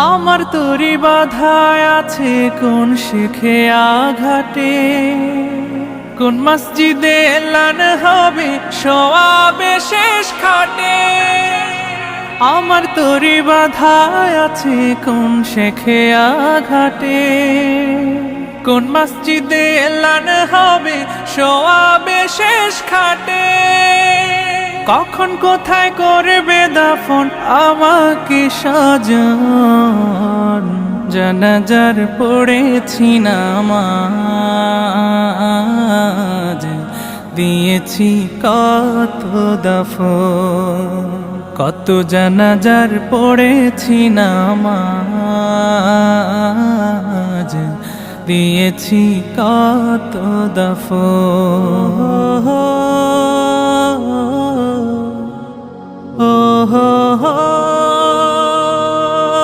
আমার তরি বাধায় আছে কোন শিখে আঘাটে, কোন মসজিদে এলান হবে সওয়াবে শেষ খাটে। আমার তরি বাধায় আছে কোন শেখে আঘাটে, কোন মসজিদে এলান হবে সওয়াবে শেষ খাটে। কখন কোথায় করবে দাফন আমাকে সাজান, জানাজার পড়েছি নামাজ, দিয়েছি কত দাফন, কত জানাজার পড়েছি নামাজ, দিয়েছি কত দাফন।